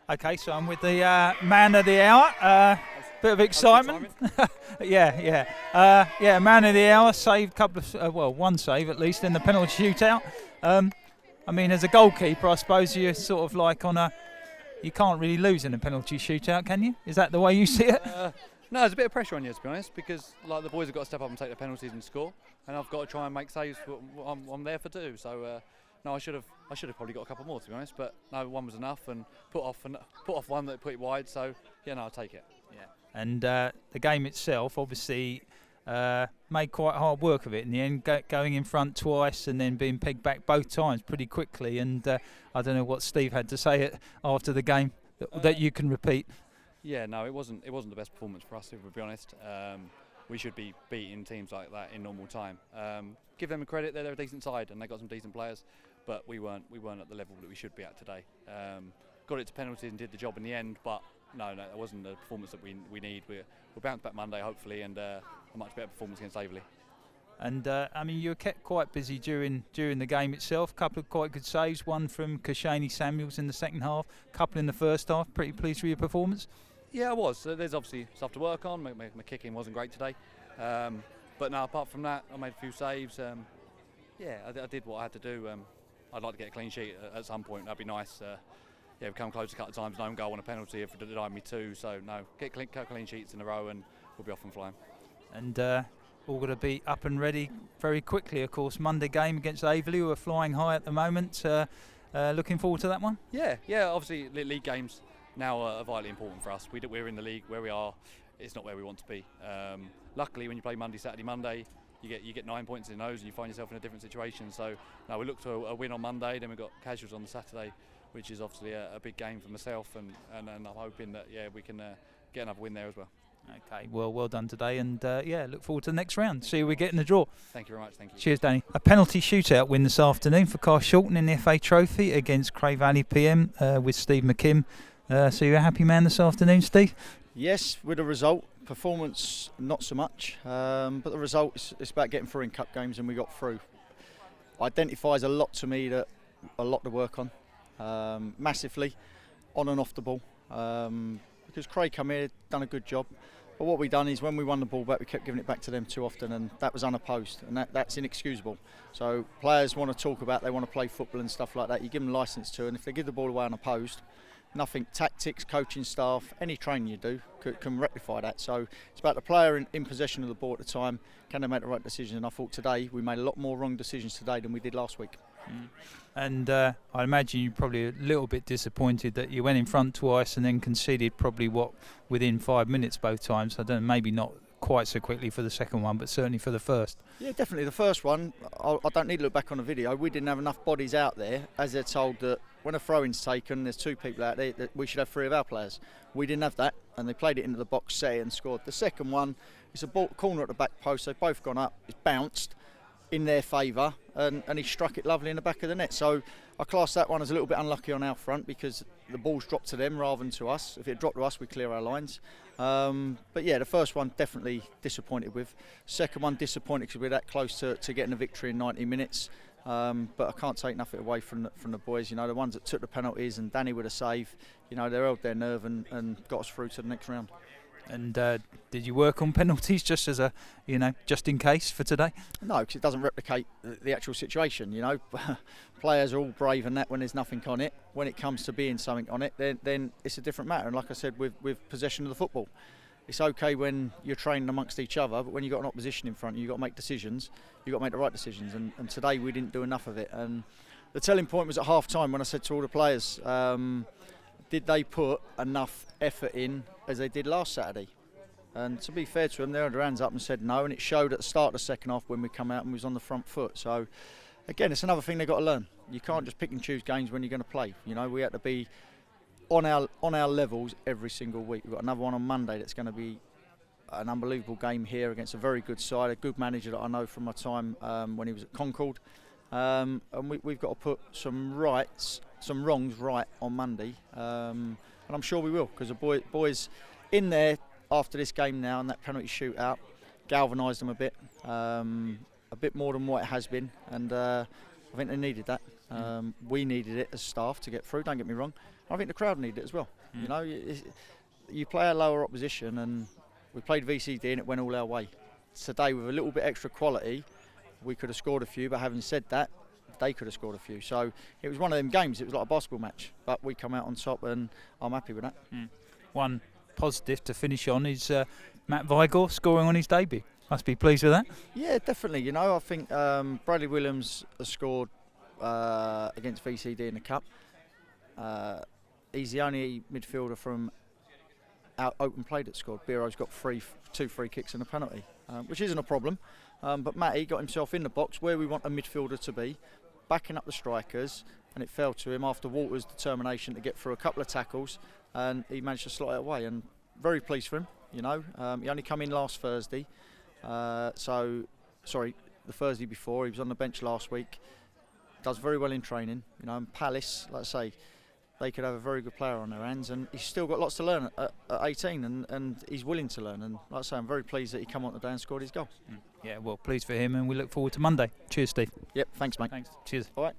Okay, so I'm with the man of the hour. Bit of excitement. Yeah, man of the hour. Saved a couple of, one save at least in the penalty shootout. I mean, as a goalkeeper, I suppose you're sort of like you can't really lose in a penalty shootout, can you? Is that the way you see it? No, there's a bit of pressure on you, to be honest, because like the boys have got to step up and take the penalties and score, and I've got to try and make saves. I'm there for two, so no, I should have probably got a couple more, to be honest, but no, one was enough, and put off one that put it wide. So yeah, no, I'll take it. Yeah. And the game itself, obviously, made quite hard work of it in the end, going in front twice and then being pegged back both times pretty quickly. And I don't know what Steve had to say after the game that you can repeat. Yeah, no, it wasn't the best performance for us, if we'll be honest. We should be beating teams like that in normal time. Give them a credit; they're a decent side and they got some decent players, but we weren't at the level that we should be at today. Got it to penalties and did the job in the end, but no, it wasn't the performance that we need. We'll bounce back Monday hopefully, and a much better performance against Averley. And I mean, you were kept quite busy during the game itself. A couple of quite good saves, one from Carshalton Samuels in the second half, a couple in the first half. Pretty pleased with your performance. Yeah, I was. There's obviously stuff to work on. My kicking wasn't great today, but no, apart from that, I made a few saves. I did what I had to do. I'd like to get a clean sheet at some point. That'd be nice. We've come close a couple of times. No goal on a penalty if it denied me two. So no, get clean sheets in a row, and we'll be off and flying. And all going to be up and ready very quickly. Of course, Monday game against Averley, who are flying high at the moment. Looking forward to that one. Yeah. Obviously, league games now are vitally important for us. We're in the league where we are. It's not where we want to be. Luckily, when you play Saturday, Monday, you get 9 points in those, and you find yourself in a different situation. So now we look to a win on Monday. Then we've got Casuals on the Saturday, which is obviously a big game for myself, and I'm hoping that we can get another win there as well. Okay, well done today, and look forward to the next round. See who we get in the draw. Thank you very much. Thank you. Cheers, Danny. A penalty shootout win this afternoon for Carshalton in the FA Trophy against Cray Valley PM with Steve McKim. So you're a happy man this afternoon, Steve? Yes, with the result. Performance, not so much, but the result is about getting through in cup games, and we got through. Identifies a lot to me, that a lot to work on, massively, on and off the ball. Because Cray come here, done a good job. But what we done is when we won the ball back, we kept giving it back to them too often, and that was unopposed, and that's inexcusable. So players want to talk about, they want to play football and stuff like that. You give them licence to, and if they give the ball away unopposed, nothing, tactics, coaching staff, any training you do can rectify that. So it's about the player in possession of the ball at the time. Can they make the right decision? And I thought today we made a lot more wrong decisions today than we did last week. And I imagine you're probably a little bit disappointed that you went in front twice and then conceded probably within 5 minutes both times. I don't know, maybe not quite so quickly for the second one, but certainly for the first. Yeah, definitely the first one. I don't need to look back on the video. We didn't have enough bodies out there, as they're told that when a throw-in's taken, there's two people out there, that we should have three of our players. We didn't have that, and they played it into the box, set it and scored. The second one, it's a ball, corner at the back post. They've both gone up. It's bounced in their favour, and he struck it lovely in the back of the net. So I class that one as a little bit unlucky on our front, because the ball's dropped to them rather than to us. If it dropped to us, we clear our lines. But yeah, the first one definitely disappointed with. Second one disappointed because we're that close to getting a victory in 90 minutes. But I can't take nothing away from the boys. You know, the ones that took the penalties, and Danny with a save. You know, they held their nerve and got us through to the next round. And did you work on penalties just as just in case for today? No, because it doesn't replicate the actual situation. You know, players are all brave and that when there's nothing on it. When it comes to being something on it, then it's a different matter. And like I said, with possession of the football, it's okay when you're training amongst each other, but when you've got an opposition in front, you've got to make decisions. You've got to make the right decisions. And today we didn't do enough of it. And the telling point was at half time when I said to all the players, did they put enough effort in as they did last Saturday? And to be fair to them, they had their hands up and said no, and it showed at the start of the second half when we come out and we was on the front foot. So again, it's another thing they've got to learn. You can't just pick and choose games when you're going to play. You know, we had to be on our levels every single week. We've got another one on Monday that's going to be an unbelievable game here against a very good side, a good manager that I know from my time when he was at Concord. And we've got to put some wrongs right on Monday, and I'm sure we will, because the boys in there after this game now and that penalty shootout galvanised them a bit more than what it has been, and I think they needed that. We needed it as staff to get through, don't get me wrong. I think the crowd needed it as well. You know, you play a lower opposition, and we played VCD and it went all our way. Today, with a little bit extra quality, we could have scored a few, but having said that, they could have scored a few. So it was one of them games. It was like a basketball match, but we come out on top, and I'm happy with that. One positive to finish on is Matt Vigor scoring on his debut. Must be pleased with that. Yeah, definitely. You know, I think Bradley Williams has scored against VCD in the Cup. He's the only midfielder from out open play that scored. Biro's got 2 free kicks and a penalty, which isn't a problem. But Matty got himself in the box where we want a midfielder to be, backing up the strikers, and it fell to him after Walter's determination to get through a couple of tackles, and he managed to slot it away. And very pleased for him. You know, he only come in last Thursday. The Thursday before, he was on the bench last week. Does very well in training, you know. And Palace, like I say, they could have a very good player on their hands, and he's still got lots to learn at 18, and he's willing to learn. And like I say, I'm very pleased that he come on today and scored his goal. Yeah, well, pleased for him, and we look forward to Monday. Cheers, Steve. Yep, thanks, mate. Thanks. Cheers. All right.